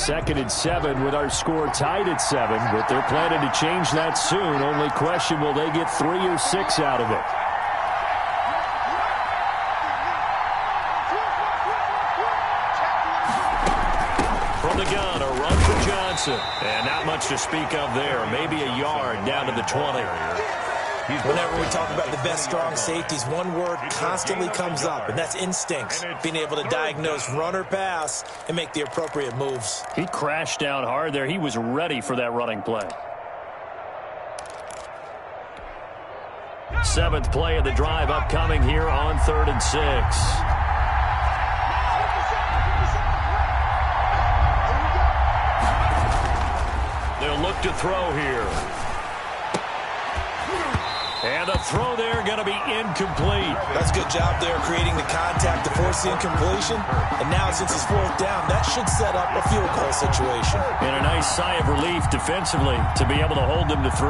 2nd and 7 with our score tied at 7, but they're planning to change that soon. Only question, will they get 3 or 6 out of it? From the gun, a run for Johnson. And not much to speak of there. Maybe a yard down to the 20. Whenever we talk about the best strong safeties, one word constantly comes up, and that's instincts. Being able to diagnose run or pass and make the appropriate moves. He crashed down hard there. He was ready for that running play. 7th play of the drive upcoming here on 3rd and 6. They'll look to throw here. And the throw there going to be incomplete. That's a good job there creating the contact to force the incompletion. And now since it's 4th down, that should set up a field goal situation. And a nice sigh of relief defensively to be able to hold them to 3.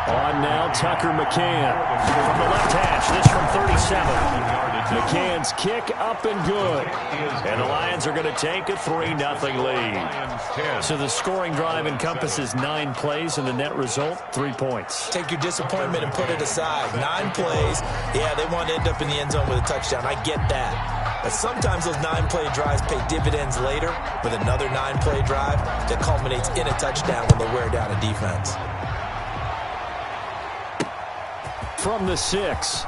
On now, Tucker McCann from the left hash. This from 37. McCann's kick up and good. And the Lions are going to take a 3-0 lead. So the scoring drive encompasses 9 plays, and the net result, 3 points. Take your disappointment and put it aside. 9 plays. Yeah, they want to end up in the end zone with a touchdown. I get that. But sometimes those 9-play drives pay dividends later with another 9-play drive that culminates in a touchdown when they wear down a defense. From the 6.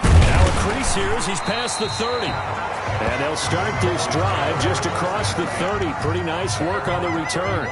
Now a crease here as he's past the 30. And they'll start this drive just across the 30. Pretty nice work on the return.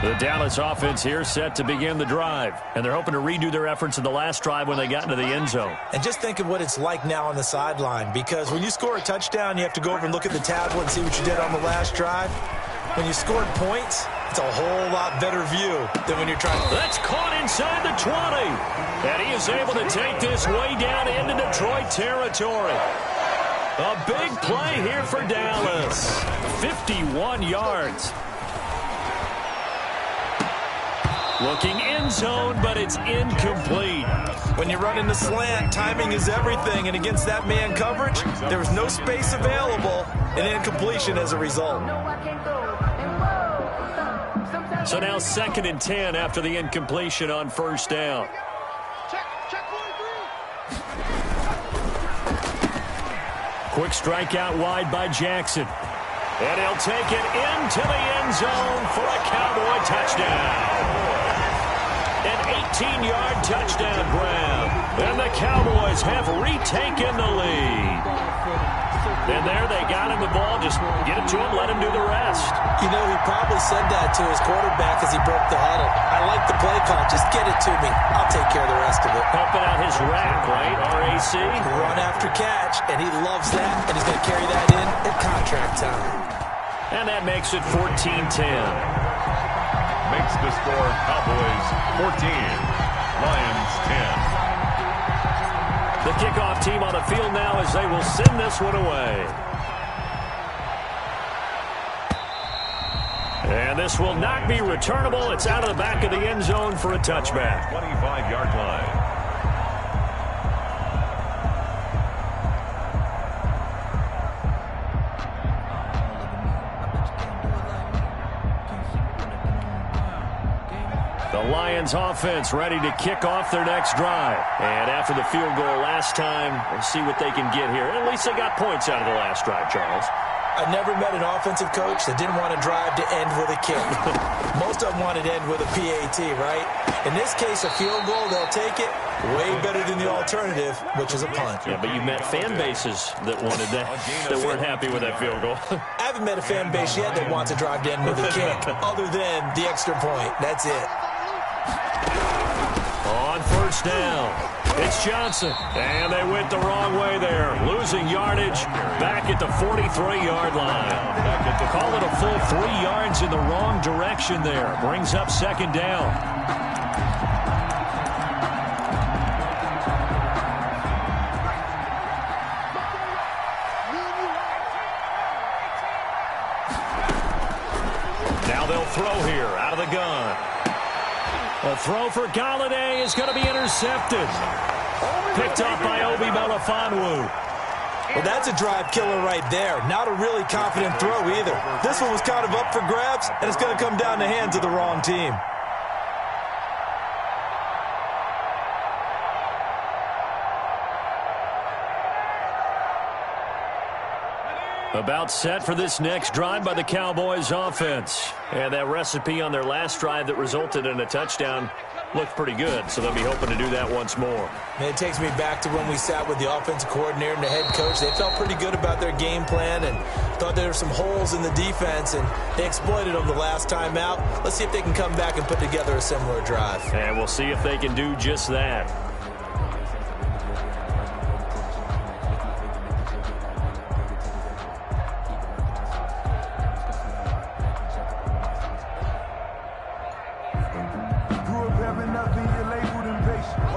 The Dallas offense here set to begin the drive. And they're hoping to redo their efforts in the last drive when they got into the end zone. And just think of what it's like now on the sideline. Because when you score a touchdown, you have to go over and look at the tablet and see what you did on the last drive. When you scored points, it's a whole lot better view than when you're trying to... That's caught inside the 20. And he is able to take this way down into Detroit territory. A big play here for Dallas. 51 yards. Looking end zone, but it's incomplete. When you run in the slant, timing is everything. And against that man coverage, there was no space available. And incompletion as a result. So now 2nd and 10 after the incompletion on 1st down. Quick strikeout wide by Jackson. And he'll take it into the end zone for a Cowboy touchdown. An 18-yard touchdown grab. And the Cowboys have retaken the lead. And there they got him the ball. Just get it to him, let him do the rest. You know, he probably said that to his quarterback as he broke the huddle. I like the play call. Just get it to me. I'll take care of the rest of it. Helping out his rack, right? RAC. Run after catch, and he loves that, and he's going to carry that in at contract time. And that makes it 14-10. Makes the score Cowboys 14, Lions 10. The kickoff team on the field now as they will send this one away. And this will not be returnable. It's out of the back of the end zone for a touchback. 25-yard line. The Lions offense ready to kick off their next drive. And after the field goal last time, we'll see what they can get here. At least they got points out of the last drive, Charles. I've never met an offensive coach that didn't want to drive to end with a kick. Most of them wanted to end with a PAT, right? In this case, a field goal, they'll take it. Way better than the alternative, which is a punt. Yeah, but you've met fan bases that wanted that, that weren't happy with that field goal. I haven't met a fan base yet that wants to drive to end with a kick, other than the extra point. That's it. On 1st down, it's Johnson. And they went the wrong way there. Losing yardage back at the 43-yard line. Call it a full 3 yards in the wrong direction there. Brings up 2nd down. Now they'll throw here out of the gun. A throw for Galladay is going to be intercepted. Picked off by Obi Melifonwu. Well, that's a drive killer right there. Not a really confident throw either. This one was kind of up for grabs, and it's going to come down the hands of the wrong team. About set for this next drive by the Cowboys offense. And that recipe on their last drive that resulted in a touchdown looked pretty good, so they'll be hoping to do that once more. And it takes me back to when we sat with the offensive coordinator and the head coach. They felt pretty good about their game plan and thought there were some holes in the defense, and they exploited them the last time out. Let's see if they can come back and put together a similar drive. And we'll see if they can do just that.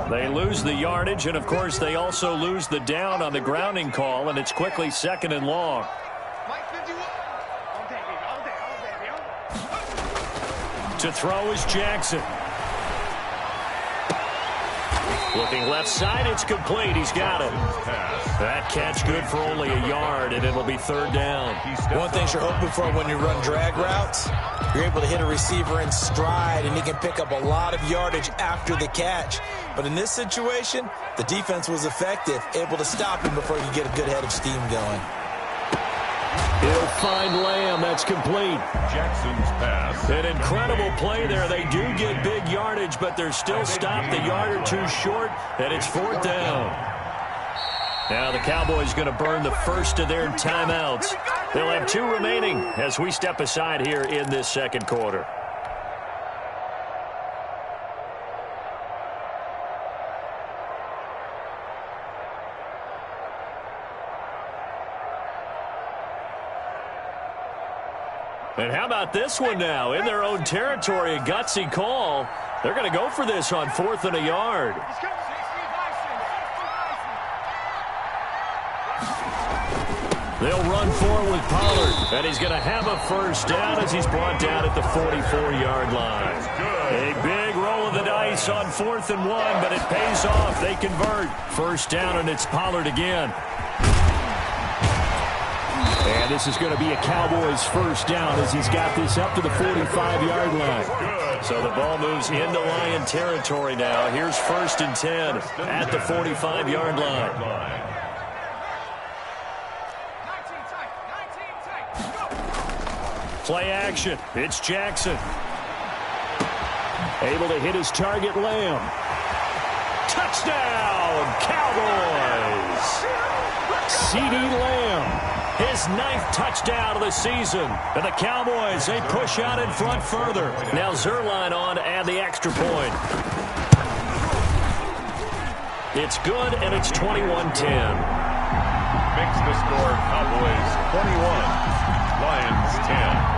They lose the yardage, and, of course, they also lose the down on the grounding call, and it's quickly 2nd and long. To throw is Jackson. Looking left side, it's complete. He's got it. That catch good for only a yard, and it'll be 3rd down. One thing you're hoping for when you run drag routes, you're able to hit a receiver in stride, and he can pick up a lot of yardage after the catch. But in this situation, the defense was effective, able to stop him before he could get a good head of steam going. He'll find Lamb. That's complete. Jackson's pass. An incredible play there. They do get big yardage, but they're still stopped a yard or two short, and it's 4th down. Now the Cowboys going to burn the first of their timeouts. They'll have 2 remaining as we step aside here in this 2nd quarter. And how about this one now? In their own territory, a gutsy call. They're going to go for this on 4th and a yard. They'll run forward with Pollard, and he's going to have a first down as he's brought down at the 44-yard line. A big roll of the dice on 4th and 1, but it pays off. They convert. First down, and it's Pollard again. And this is going to be a Cowboys first down as he's got this up to the 45-yard line. So the ball moves into Lion territory now. Here's 1st and 10 at the 45-yard line. Play action. It's Jackson. Able to hit his target, Lamb. Touchdown, Cowboys! CeeDee Lamb. His 9th touchdown of the season. And the Cowboys, they push out in front further. Now Zerline on to add the extra point. It's good, and it's 21-10. Makes the score Cowboys 21, Lions 10.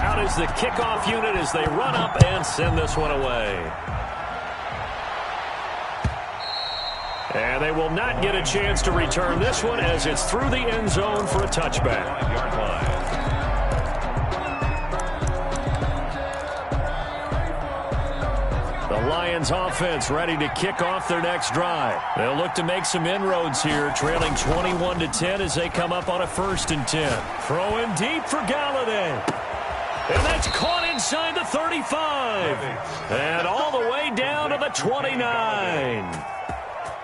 Out is the kickoff unit as they run up and send this one away. And they will not get a chance to return this one as it's through the end zone for a touchback. The Lions offense ready to kick off their next drive. They'll look to make some inroads here, trailing 21-10 as they come up on a 1st and 10. Throwing deep for Galladay. And that's caught inside the 35. And all the way down to the 29.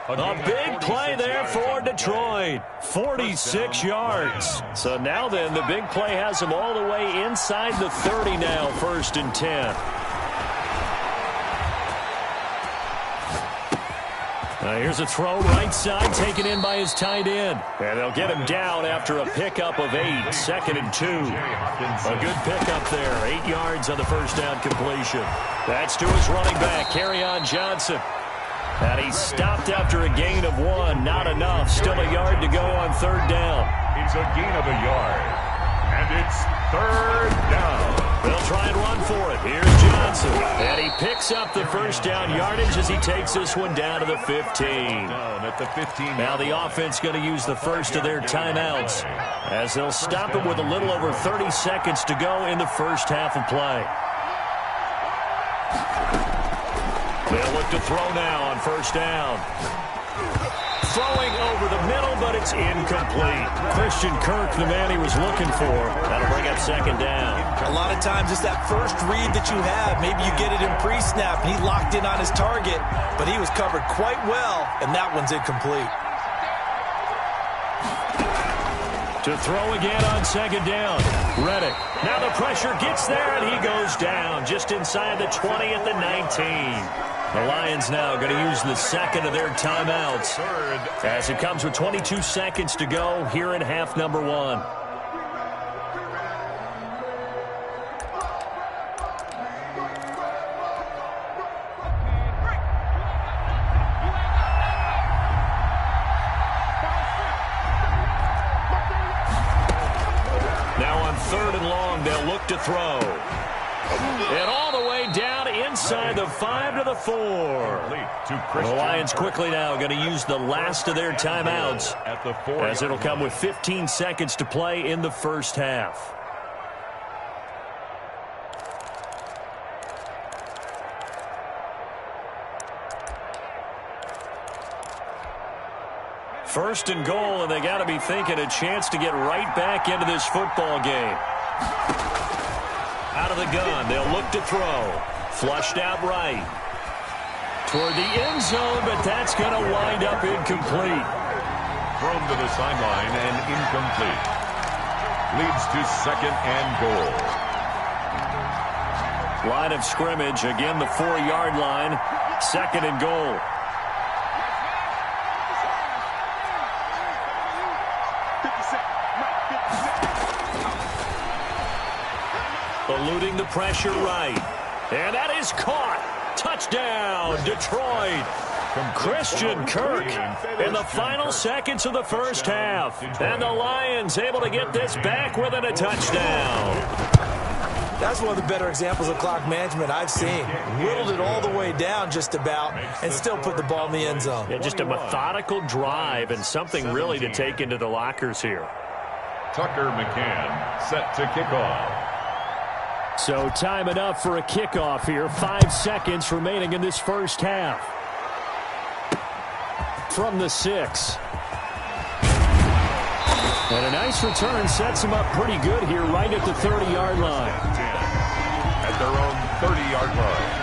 A big play there for Detroit. 46 yards. So now then, the big play has them all the way inside the 30 now, 1st and 10. Here's a throw right side, taken in by his tight end. And they'll get him down after a pickup of 8, 2nd and 2. A good pickup there, 8 yards on the first down completion. That's to his running back, Kerryon Johnson. And he stopped after a gain of 1. Not enough. Still a yard to go on 3rd down. It's a gain of a yard. And it's third down. They'll try and run for it. Here's Johnson. And he picks up the first down yardage as he takes this one down to the 15. Down at the 15. Now the offense going to use the first of their timeouts as they'll stop it with a little over 30 seconds to go in the first half of play. They'll look to throw now on first down. Throwing over the middle, but it's incomplete. Christian Kirk, the man he was looking for. That'll bring up second down. A lot of times it's that first read that you have. Maybe you get it in pre-snap, and he locked in on his target, but he was covered quite well, and that one's incomplete. To throw again on second down. Reddick. Now the pressure gets there, and he goes down just inside the 20 at the 19. The Lions now going to use the second of their timeouts as it comes with 22 seconds to go here in half number one. Now on third and long, they'll look to throw. And all the way down inside the 5 to the 4. The Lions quickly now going to use the last of their timeouts as it'll come with 15 seconds to play in the first half. First and goal, and they got to be thinking a chance to get right back into this football game. Out of the gun, they'll look to throw. Flushed out right. Toward the end zone, but that's going to wind up incomplete. Thrown to the sideline and incomplete. Leads to second and goal. Line of scrimmage, again the 4-yard line. Second and goal. Eluding the pressure right. And that is caught. Touchdown, Detroit. Christian Kirk in the final seconds of the first half. And the Lions able to get this back within a touchdown. That's one of the better examples of clock management I've seen. Whittled it all the way down just about and still put the ball in the end zone. Yeah, just a methodical drive and something really to take into the lockers here. Tucker McCann set to kick off. So time enough for a kickoff here. 5 seconds remaining in this first half. From the 6. And a nice return sets him up pretty good here right at the 30-yard line. At their own 30-yard line.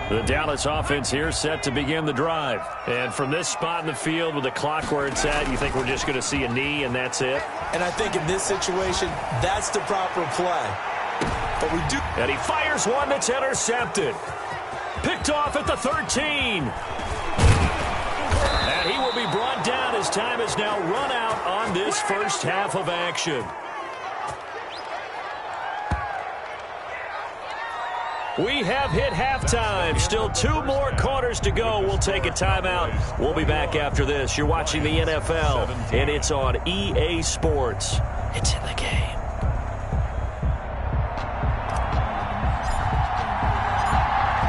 The Dallas offense here set to begin the drive. And from this spot in the field with the clock where it's at, you think we're just going to see a knee and that's it? And I think in this situation, that's the proper play. But we do. And he fires one that's intercepted. Picked off at the 13. And he will be brought down as time has now run out on this first half of action. We have hit halftime. Still 2 more quarters to go. We'll take a timeout. We'll be back after this. You're watching the NFL, and it's on EA Sports. It's in the game.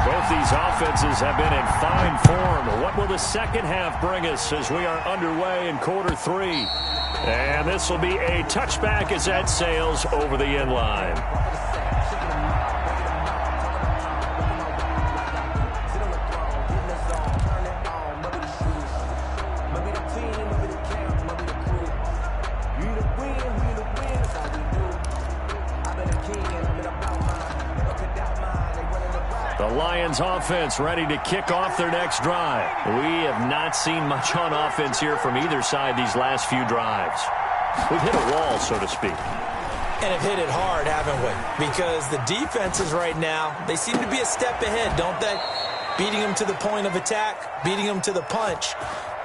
Both these offenses have been in fine form. What will the second half bring us as we are underway in quarter 3? And this will be a touchback as that sails over the end line. Lions offense ready to kick off their next drive. We have not seen much on offense here from either side these last few drives. We've hit a wall, so to speak. And have hit it hard, haven't we? Because the defenses right now, they seem to be a step ahead, don't they? Beating them to the point of attack, beating them to the punch.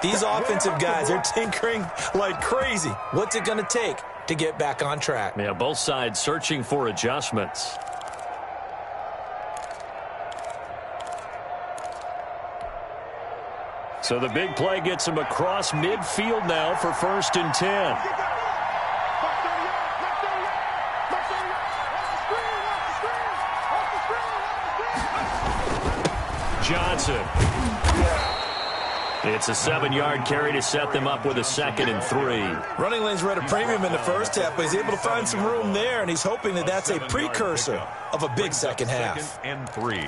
These offensive guys are tinkering like crazy. What's it going to take to get back on track? Yeah, both sides searching for adjustments. So the big play gets him across midfield now for 1st and 10. Johnson. It's a 7-yard carry to set them up with a 2nd and 3. Running lanes were at a premium in the first half, but he's able to find some room there, and he's hoping that that's a precursor of a big second half. 2nd and 3.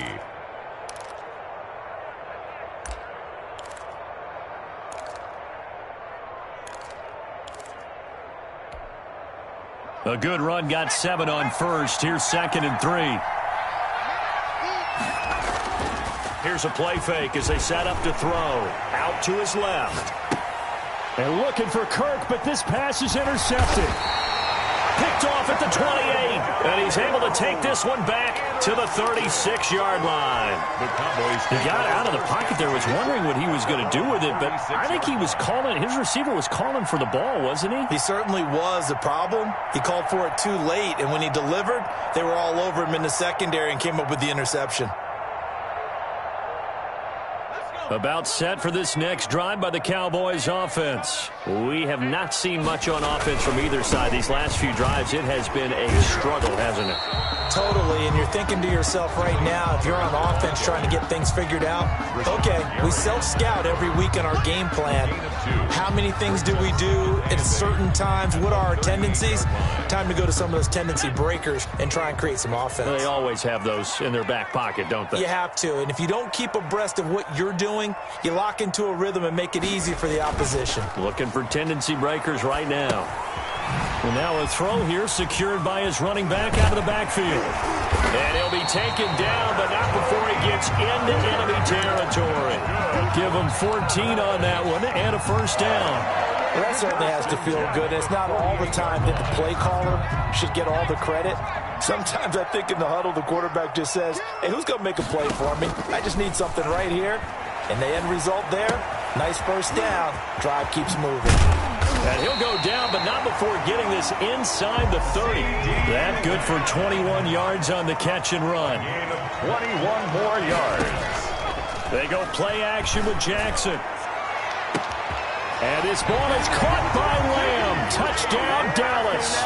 A good run got 7 on 1st. Here's 2nd and 3. Here's a play fake as they set up to throw. Out to his left. And looking for Kirk, but this pass is intercepted. Picked off at the 28. And he's able to take this one back to the 36-yard line. He got out of the pocket there. Was wondering what he was going to do with it, but I think he was calling. His receiver was calling for the ball, wasn't he? He certainly was. The problem, he called for it too late, and when he delivered, they were all over him in the secondary and came up with the interception. About set for this next drive by the Cowboys offense. We have not seen much on offense from either side. These last few drives, it has been a struggle, hasn't it? Totally, and you're thinking to yourself right now, if you're on offense trying to get things figured out, okay, we self-scout every week in our game plan. How many things do we do at certain times? What are our tendencies? Time to go to some of those tendency breakers and try and create some offense. They always have those in their back pocket, don't they? You have to, and if you don't keep abreast of what you're doing, you lock into a rhythm and make it easy for the opposition. Looking for tendency breakers right now. And now a throw here secured by his running back out of the backfield. And he'll be taken down, but not before he gets into enemy territory. Give him 14 on that one and a 1st down. Well, that certainly has to feel good. It's not all the time that the play caller should get all the credit. Sometimes I think in the huddle, the quarterback just says, hey, who's going to make a play for me? I just need something right here. And the end result there, nice 1st down. Drive keeps moving. And he'll go down, but not before getting this inside the 30. That good for 21 yards on the catch and run. 21 more yards. They go play action with Jackson. And this ball is caught by Lamb. Touchdown, Dallas.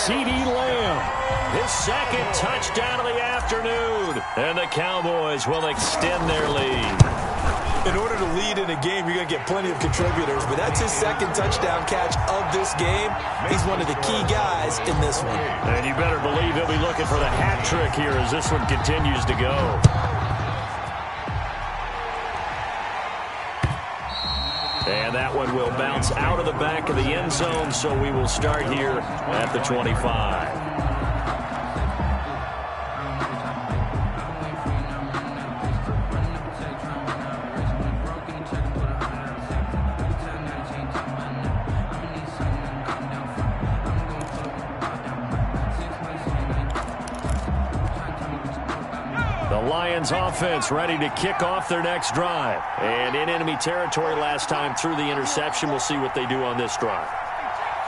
CeeDee Lamb, his 2nd touchdown of the afternoon. And the Cowboys will extend their lead. In order to lead in a game, you're going to get plenty of contributors, but that's his 2nd touchdown catch of this game. He's one of the key guys in this one. And you better believe he'll be looking for the hat trick here as this one continues to go. And that one will bounce out of the back of the end zone, so we will start here at the 25. Lions offense ready to kick off their next drive. And in enemy territory last time through the interception. We'll see what they do on this drive.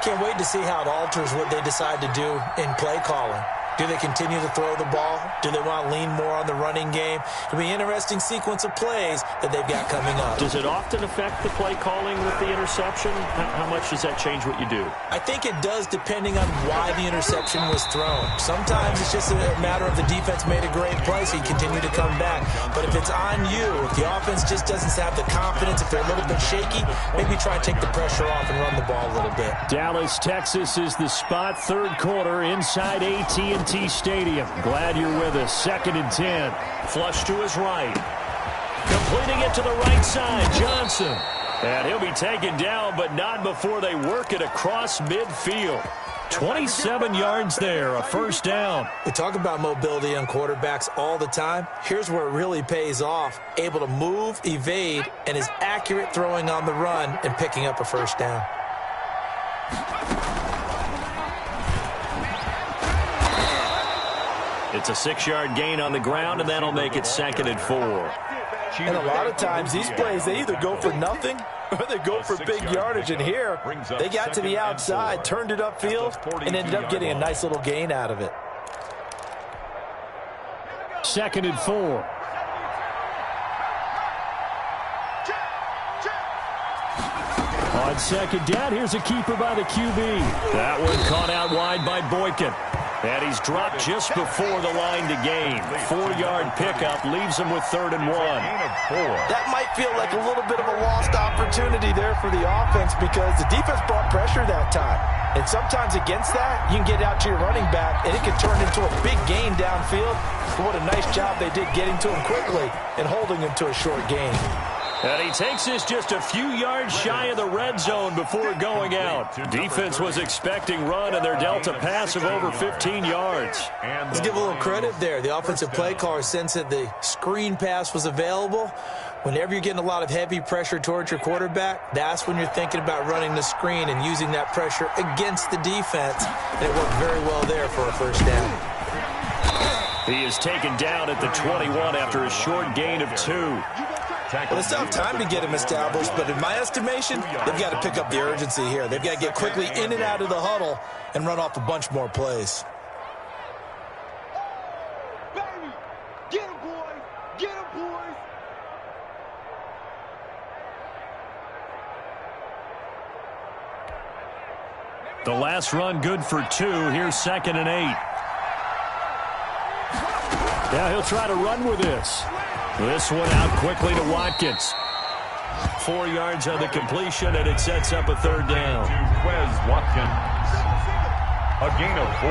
Can't wait to see how it alters what they decide to do in play calling. Do they continue to throw the ball? Do they want to lean more on the running game? It'll be an interesting sequence of plays that they've got coming up. Does it often affect the play calling with the interception? How much does that change what you do? I think it does depending on why the interception was thrown. Sometimes it's just a matter of the defense made a great play, so you continue to come back. But if it's on you, if the offense just doesn't have the confidence, if they're a little bit shaky, maybe try and take the pressure off and run the ball a little bit. Dallas, Texas is the spot. 3rd quarter inside AT&T Stadium. Glad you're with us. 2nd and 10. Flush to his right. Completing it to the right side. Johnson. And he'll be taken down, but not before they work it across midfield. 27 yards there, a 1st down. We talk about mobility on quarterbacks all the time. Here's where it really pays off. Able to move, evade, and is accurate throwing on the run and picking up a 1st down. It's a 6-yard gain on the ground, and that'll make it 2nd and 4. And a lot of times these plays, they either go for nothing or they go for big yardage. And here, they got to the outside, turned it upfield, and ended up getting a nice little gain out of it. 2nd and 4. On second down, here's a keeper by the QB. That one caught out wide by Boykin. And he's dropped just before the line to gain. 4-yard pickup leaves him with 3rd and 1. That might feel like a little bit of a lost opportunity there for the offense because the defense brought pressure that time. And sometimes against that, you can get out to your running back, and it can turn into a big gain downfield. But what a nice job they did getting to him quickly and holding him to a short gain. And he takes this just a few yards shy of the red zone before going out. Defense was expecting run, and they're dealt a pass of over 15 yards. Let's give a little credit there. The offensive play caller sensed that the screen pass was available. Whenever you're getting a lot of heavy pressure towards your quarterback, that's when you're thinking about running the screen and using that pressure against the defense. And it worked very well there for a first down. He is taken down at the 21 after a short gain of 2. Well, they still have time to get him established, but in my estimation, they've got to pick up the urgency here. They've got to get quickly in and out of the huddle and run off a bunch more plays. Baby, get him, boys! Get him, boys! The last run good for 2. Here's 2nd and 8. Now he'll try to run with this. This one out quickly to Watkins. 4 yards on the completion, and it sets up a 3rd down. Quez Watkins. A gain of 4.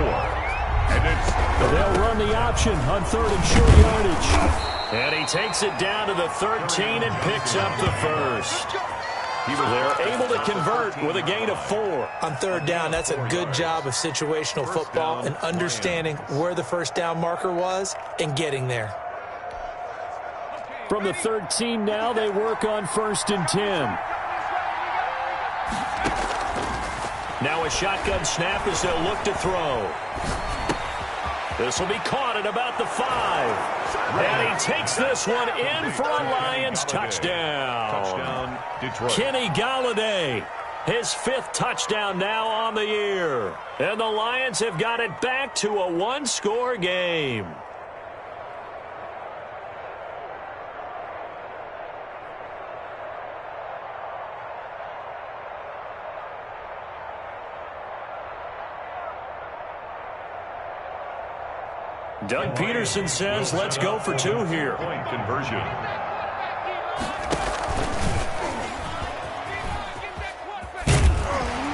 And They'll run the option on 3rd and short yardage. And he takes it down to the 13 and picks up the first. They're able to convert with a gain of 4. On 3rd down, that's a good job of situational football and understanding where the first down marker was and getting there. From the 13 now, they work on 1st and 10. Now a shotgun snap as they'll look to throw. This will be caught at about the 5. And he takes this one in for a Lions touchdown. Detroit. Kenny Golladay, his 5th touchdown now on the year. And the Lions have got it back to a 1-score game. Doug Peterson says, let's go for 2 here. Point conversion.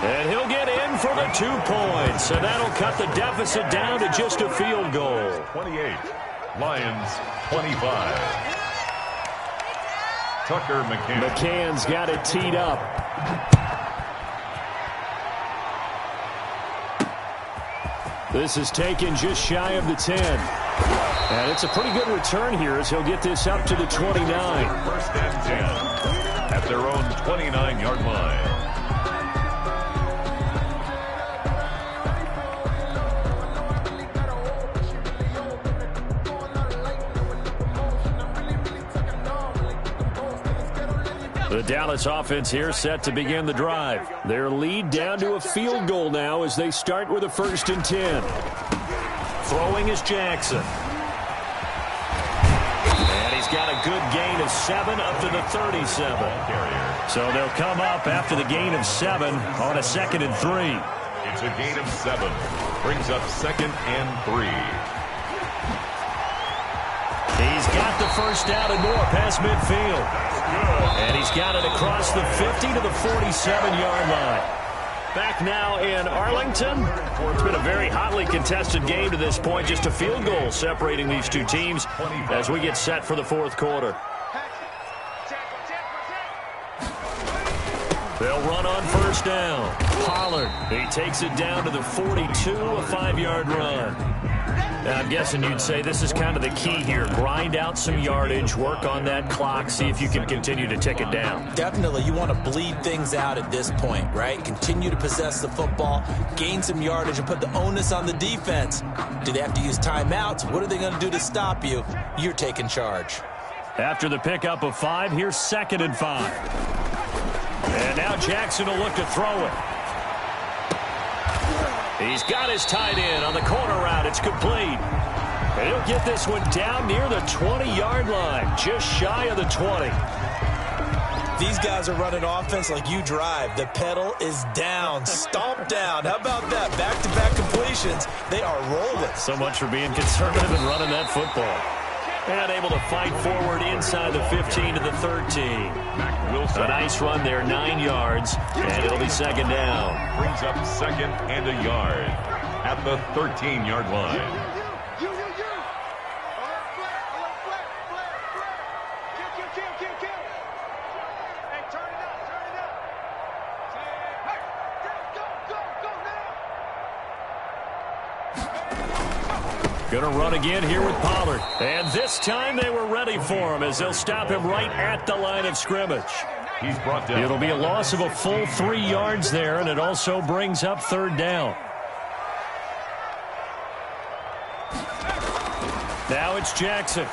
And he'll get in for the 2 points. And that'll cut the deficit down to just a field goal. 28. Lions 25. Tucker McCann. McCann's got it teed up. This is taken just shy of the 10. And it's a pretty good return here as he'll get this up to the 29. 1st and 10 at their own 29-yard line. The Dallas offense here set to begin the drive. Their lead down to a field goal now as they start with a 1st and 10. Throwing is Jackson. And he's got a good gain of 7 up to the 37. So they'll come up after the gain of 7 on a 2nd and 3. It's a gain of 7. Brings up 2nd and 3. He's got the first down and more past midfield. And he's got it across the 50 to the 47-yard line. Back now in Arlington. It's been a very hotly contested game to this point. Just a field goal separating these 2 teams as we get set for the 4th quarter. They'll run on 1st down. Pollard, he takes it down to the 42, a 5-yard run. Now, I'm guessing you'd say this is kind of the key here. Grind out some yardage, work on that clock, see if you can continue to tick it down. Definitely. You want to bleed things out at this point, right? Continue to possess the football, gain some yardage, and put the onus on the defense. Do they have to use timeouts? What are they going to do to stop you? You're taking charge. After the pickup of 5, here's 2nd and 5. And now Jackson will look to throw it. He's got his tight end on the corner route. It's complete. And he'll get this one down near the 20-yard line, just shy of the 20. These guys are running offense like you drive. The pedal is down, stomp down. How about that? Back-to-back completions. They are rolling. So much for being conservative and running that football. And able to fight forward inside the 15 to the 13. A nice run there, 9 yards, and it'll be second down. Brings up second and a yard at the 13-yard line. Going to run again here with Pollard. And this time they were ready for him as they'll stop him right at the line of scrimmage. He's brought down. It'll be a loss of a full 3 yards there, and it also brings up third down. Now it's Jackson.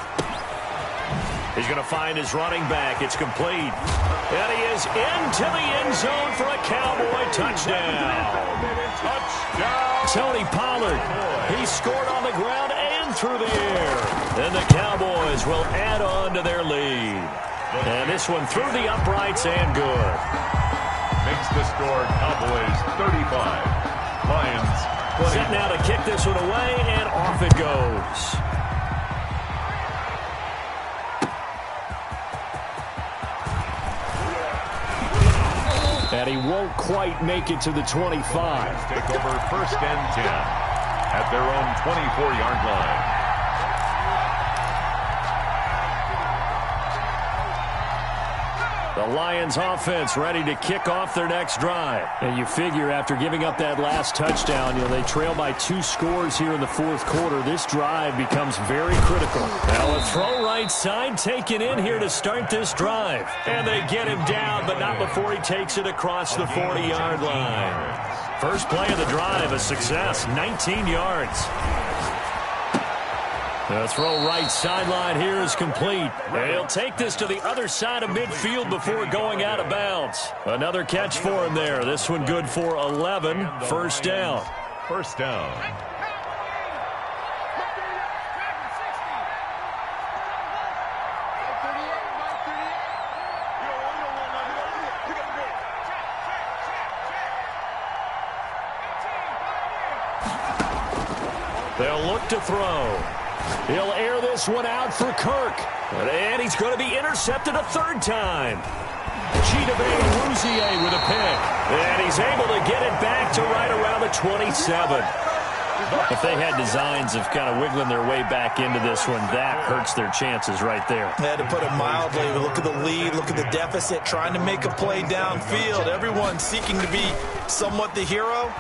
He's going to find his running back. It's complete. And he is into the end zone for a Cowboy touchdown. Touchdown. Tony Pollard. He scored on the ground and through the air. And the Cowboys will add on to their lead. And this one through the uprights and good. Makes the score Cowboys 35. Lions 20. Set now to kick this one away, and off it goes. And he won't quite make it to the 25. Take over first and 10 at their own 24-yard line. The Lions offense ready to kick off their next drive. And you figure after giving up that last touchdown, they trail by 2 scores here in the fourth quarter. This drive becomes very critical. Now a throw right side taken in here to start this drive. And they get him down, but not before he takes it across the 40-yard line. First play of the drive, a success, 19 yards. The throw right sideline here is complete. He'll take this to the other side of midfield before going out of bounds. Another catch for him there. This one good for 11. First down. First down. They'll look to throw. He'll air this one out for Kirk. And he's going to be intercepted a third time. Chidobe Awuzie with a pick. And he's able to get it back to right around the 27. If they had designs of kind of wiggling their way back into this one, that hurts their chances right there. They had to put it mildly. Look at the lead, look at the deficit, trying to make a play downfield. Everyone seeking to be somewhat the hero.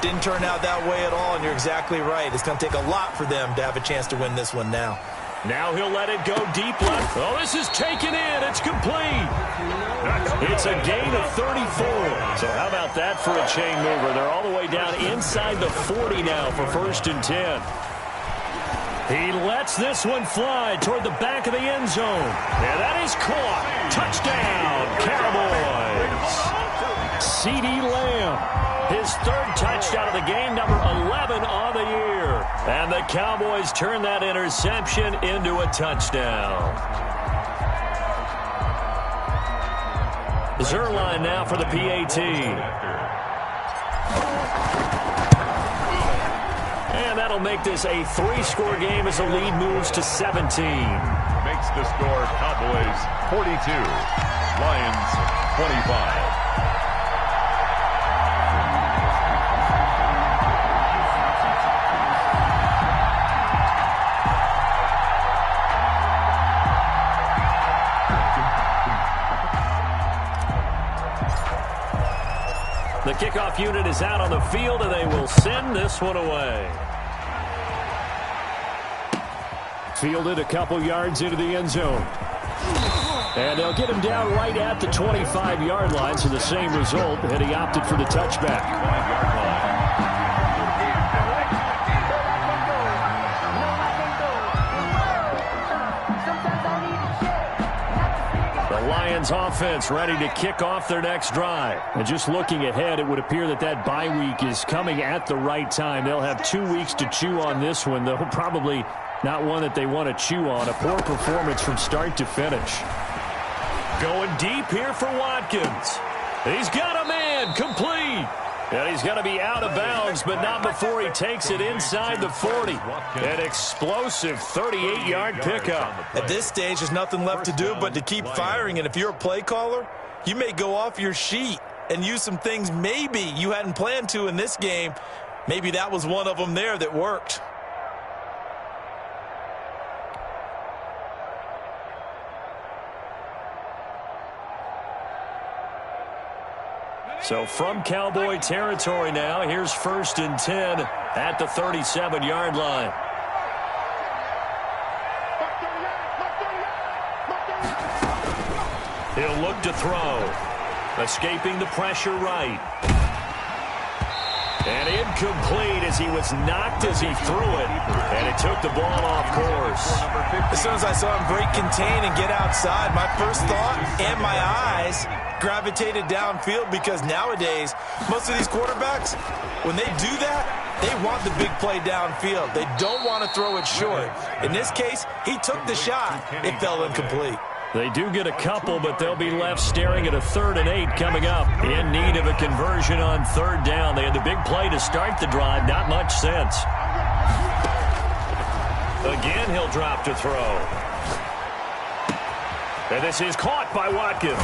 Didn't turn out that way at all, and you're exactly right. It's going to take a lot for them to have a chance to win this one now. Now he'll let it go deep left. Oh, this is taken in. It's complete. It's a gain of 34. So how about that for a chain mover? They're all the way down inside the 40 now for first and 10. He lets this one fly toward the back of the end zone. And that is caught. Touchdown, Cowboys. CeeDee Lamb. His third touchdown of the game, number 11 on the year. And the Cowboys turn that interception into a touchdown. Zerline now for the PAT. And that'll make this a 3-score game as the lead moves to 17. Makes the score Cowboys 42, Lions 25. The kickoff unit is out on the field, and they will send this one away. Fielded a couple yards into the end zone. And they'll get him down right at the 25-yard line, so the same result, and he opted for the touchback. Lions offense ready to kick off their next drive. And just looking ahead, it would appear that that bye week is coming at the right time. They'll have 2 weeks to chew on this one, though probably not one that they want to chew on. A poor performance from start to finish. Going deep here for Watkins. He's got a man, complete. And he's going to be out of bounds, but not before he takes it inside the 40. An explosive 38-yard pickup. At this stage, there's nothing left to do but to keep firing. And if you're a play caller, you may go off your sheet and use some things maybe you hadn't planned to in this game. Maybe that was one of them there that worked. So from Cowboy territory now, here's 1st and 10 at the 37-yard line. He'll look to throw. Escaping the pressure right. And incomplete as he was knocked as he threw it. And it took the ball off course. As soon as I saw him break contain and get outside, my first thought and my eyes gravitated downfield, because nowadays, most of these quarterbacks, when they do that, they want the big play downfield. They don't want to throw it short. In this case, he took the shot. It fell incomplete. They do get a couple, but they'll be left staring at a 3rd and 8 coming up. In need of a conversion on 3rd down. They had the big play to start the drive. Not much sense. Again, he'll drop to throw. And this is caught by Watkins.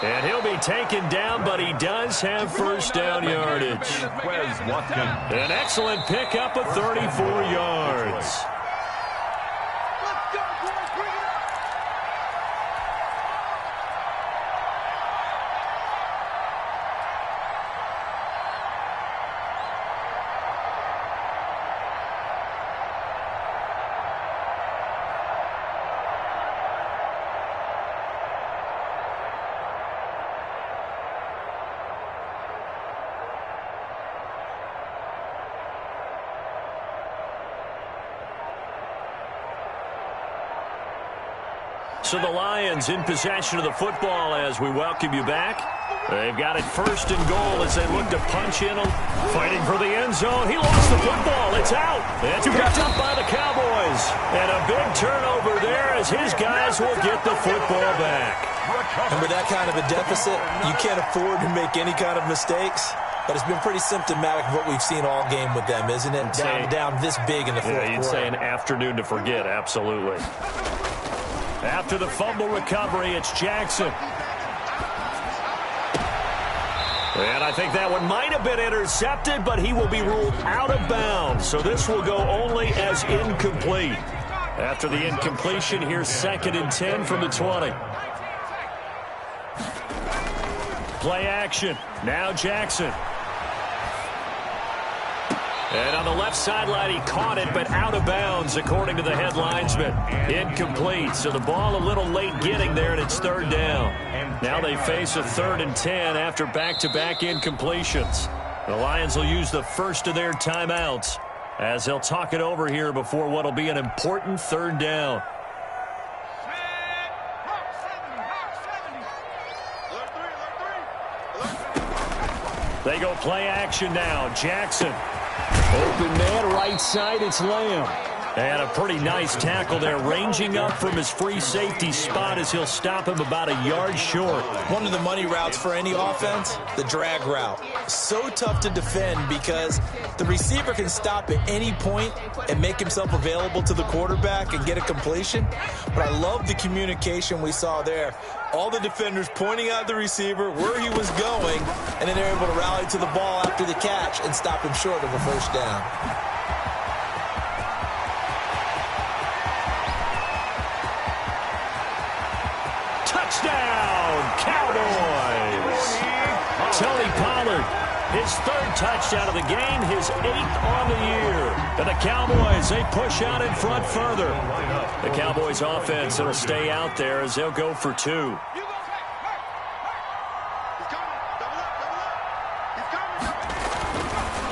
And he'll be taken down, but he does have 1st down yardage. An excellent pickup of 34 yards. So the Lions in possession of the football as we welcome you back. They've got it 1st and goal as they look to punch in. Fighting for the end zone. He lost the football. It's out. It's picked up by the Cowboys. And a big turnover there as his guys will get the football back. And with that kind of a deficit, you can't afford to make any kind of mistakes. But it's been pretty symptomatic of what we've seen all game with them, isn't it? Down this big in the fourth quarter. You'd say an afternoon to forget, absolutely. After the fumble recovery, it's Jackson. And I think that one might have been intercepted, but he will be ruled out of bounds. So this will go only as incomplete. After the incompletion, here's 2nd and 10 from the 20. Play action. Now Jackson. And on the left sideline, he caught it, but out of bounds, according to the head linesman. Incomplete, so the ball a little late getting there, and it's 3rd down. Now they face a 3rd and 10 after back-to-back incompletions. The Lions will use the first of their timeouts as they'll talk it over here before what will be an important 3rd down. They go play action now. Jackson. Open man, right side, it's Lamb. And a pretty nice tackle there, ranging up from his free safety spot as he'll stop him about a yard short. One of the money routes for any offense, the drag route. So tough to defend because the receiver can stop at any point and make himself available to the quarterback and get a completion. But I love the communication we saw there. All the defenders pointing out the receiver, where he was going, and then they're able to rally to the ball after the catch and stop him short of a 1st down. Touchdown, Cowboys! Tony Pollard, his 3rd touchdown of the game, his 8th on the year. And the Cowboys, they push out in front further. The Cowboys offense will stay out there as they'll go for 2.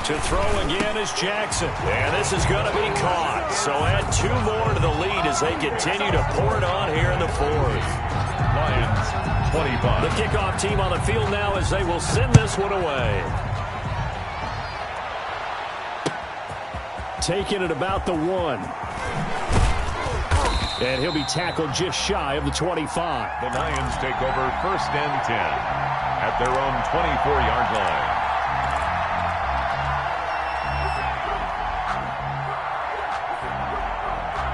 To throw again is Jackson. And this is going to be caught. So add 2 more to the lead as they continue to pour it on here in the 4th. Lions, 25. The kickoff team on the field now as they will send this one away. Taking it about the 1. And he'll be tackled just shy of the 25. The Lions take over 1st and 10 at their own 24-yard line.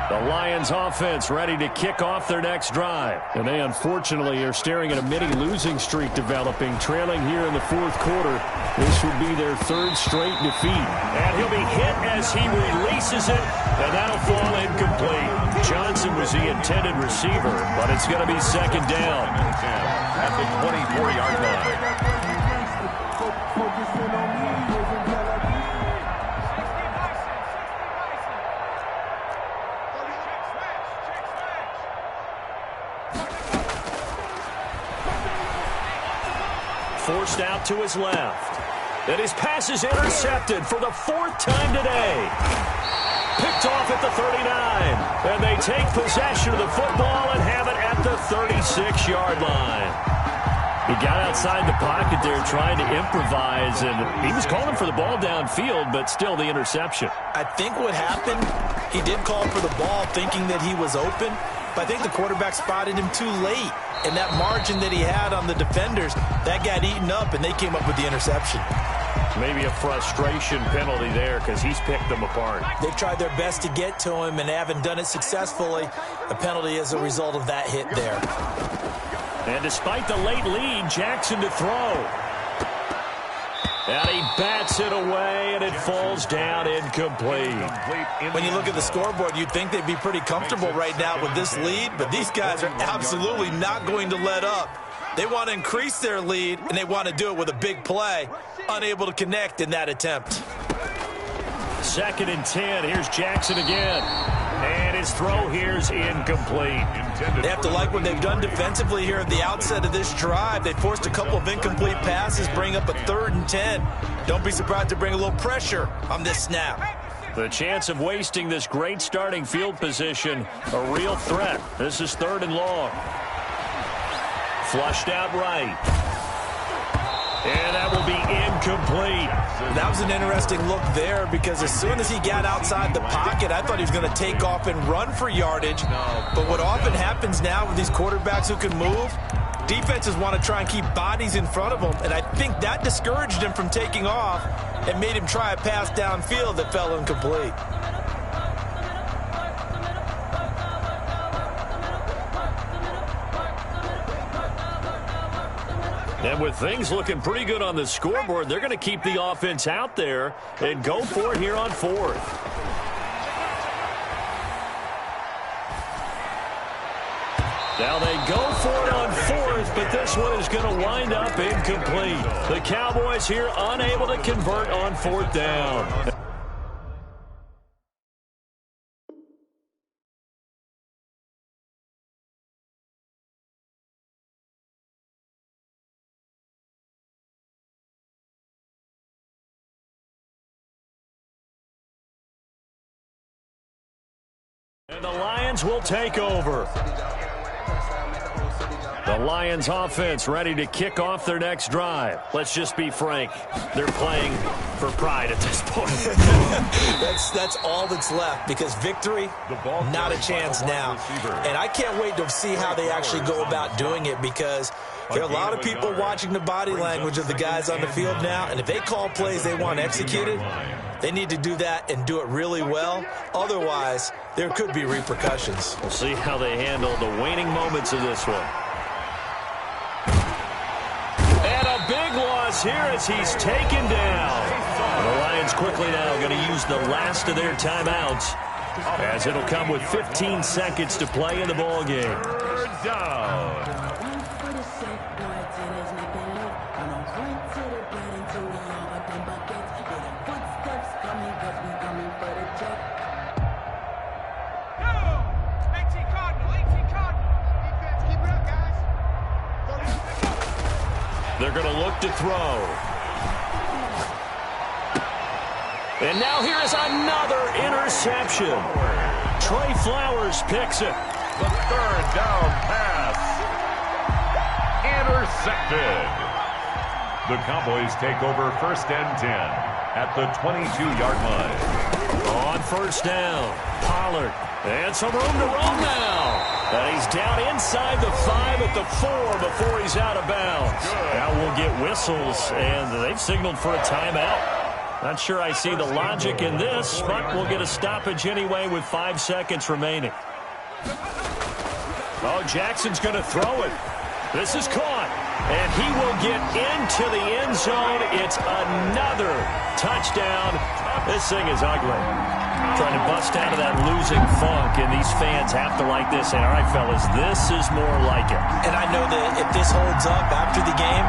The Lions offense ready to kick off their next drive. And they unfortunately are staring at a mini losing streak developing, trailing here in the 4th quarter. This would be their 3rd straight defeat. And he'll be hit as he releases it, and that'll fall incomplete. Johnson was the intended receiver, but it's going to be 2nd down. At the 24-yard line. Forced out to his left. And his pass is intercepted for the 4th time today. Picked off at the 39. And they take possession of the football and have it at the 36-yard line. He got outside the pocket there trying to improvise, and he was calling for the ball downfield, but still the interception. I think what happened, he did call for the ball thinking that he was open, but I think the quarterback spotted him too late. And that margin that he had on the defenders, that got eaten up, and they came up with the interception. Maybe a frustration penalty there because he's picked them apart. They've tried their best to get to him and haven't done it successfully. A penalty as a result of that hit there. And despite the late lead, Jackson to throw. And he bats it away, and it falls down incomplete. When you look at the scoreboard, you'd think they'd be pretty comfortable right now with this lead, but these guys are absolutely not going to let up. They want to increase their lead, and they want to do it with a big play. Unable to connect in that attempt. 2nd and 10. Here's Jackson again. And his throw here's incomplete. They have to like what they've done defensively here at the outset of this drive. They forced a couple of incomplete passes, bring up a 3rd and 10. Don't be surprised to bring a little pressure on this snap. The chance of wasting this great starting field position, a real threat. This is 3rd and long. Flushed out right. And that will be incomplete. That was an interesting look there because as soon as he got outside the pocket, I thought he was going to take off and run for yardage. But what often happens now with these quarterbacks who can move, defenses want to try and keep bodies in front of them. And I think that discouraged him from taking off and made him try a pass downfield that fell incomplete. And with things looking pretty good on the scoreboard, they're going to keep the offense out there and go for it here on 4th. Now they go for it on 4th, but this one is going to wind up incomplete. The Cowboys here unable to convert on 4th down. And the Lions will take over. The Lions offense ready to kick off their next drive. Let's just be frank. They're playing for pride at this point. That's all that's left because victory, not a chance now. And I can't wait to see how they actually go about doing it because there are a lot of people watching the body language of the guys on the field now. And if they call plays they want executed, they need to do that and do it really well. Otherwise, there could be repercussions. We'll see how they handle the waning moments of this one. And a big loss here as he's taken down. The Lions quickly now going to use the last of their timeouts as it'll come with 15 seconds to play in the ball game. 3rd down. They're going to look to throw. And now here is another interception. Trey Flowers picks it. The 3rd down pass. Intercepted. The Cowboys take over 1st and 10 at the 22-yard line. on first down. Pollard. And some room to roam now. And he's down inside the 5 at the 4 before he's out of bounds. Now we'll get whistles, and they've signaled for a timeout. Not sure I see the logic in this, but we'll get a stoppage anyway with 5 seconds remaining. Oh, Jackson's going to throw it. This is caught, and he will get into the end zone. It's another touchdown. This thing is ugly. Trying to bust out of that losing funk, and these fans have to like this. And, all right, fellas, this is more like it. And I know that if this holds up after the game,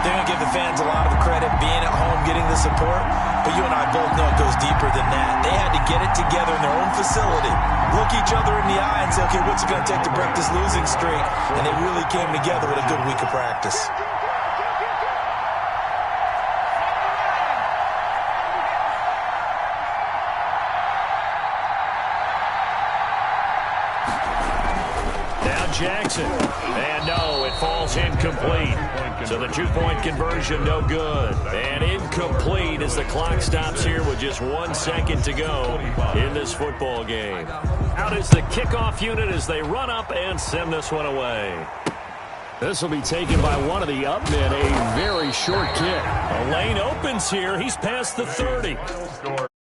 they're going to give the fans a lot of credit being at home, getting the support. But you and I both know it goes deeper than that. They had to get it together in their own facility, look each other in the eye and say, okay, what's it going to take to break this losing streak? And they really came together with a good week of practice. Jackson. And no, it falls incomplete. So the 2-point conversion no good. And incomplete as the clock stops here with just 1 second to go in this football game. Out is the kickoff unit as they run up and send this one away. This will be taken by one of the up men, a very short kick. A lane opens here. He's past the 30.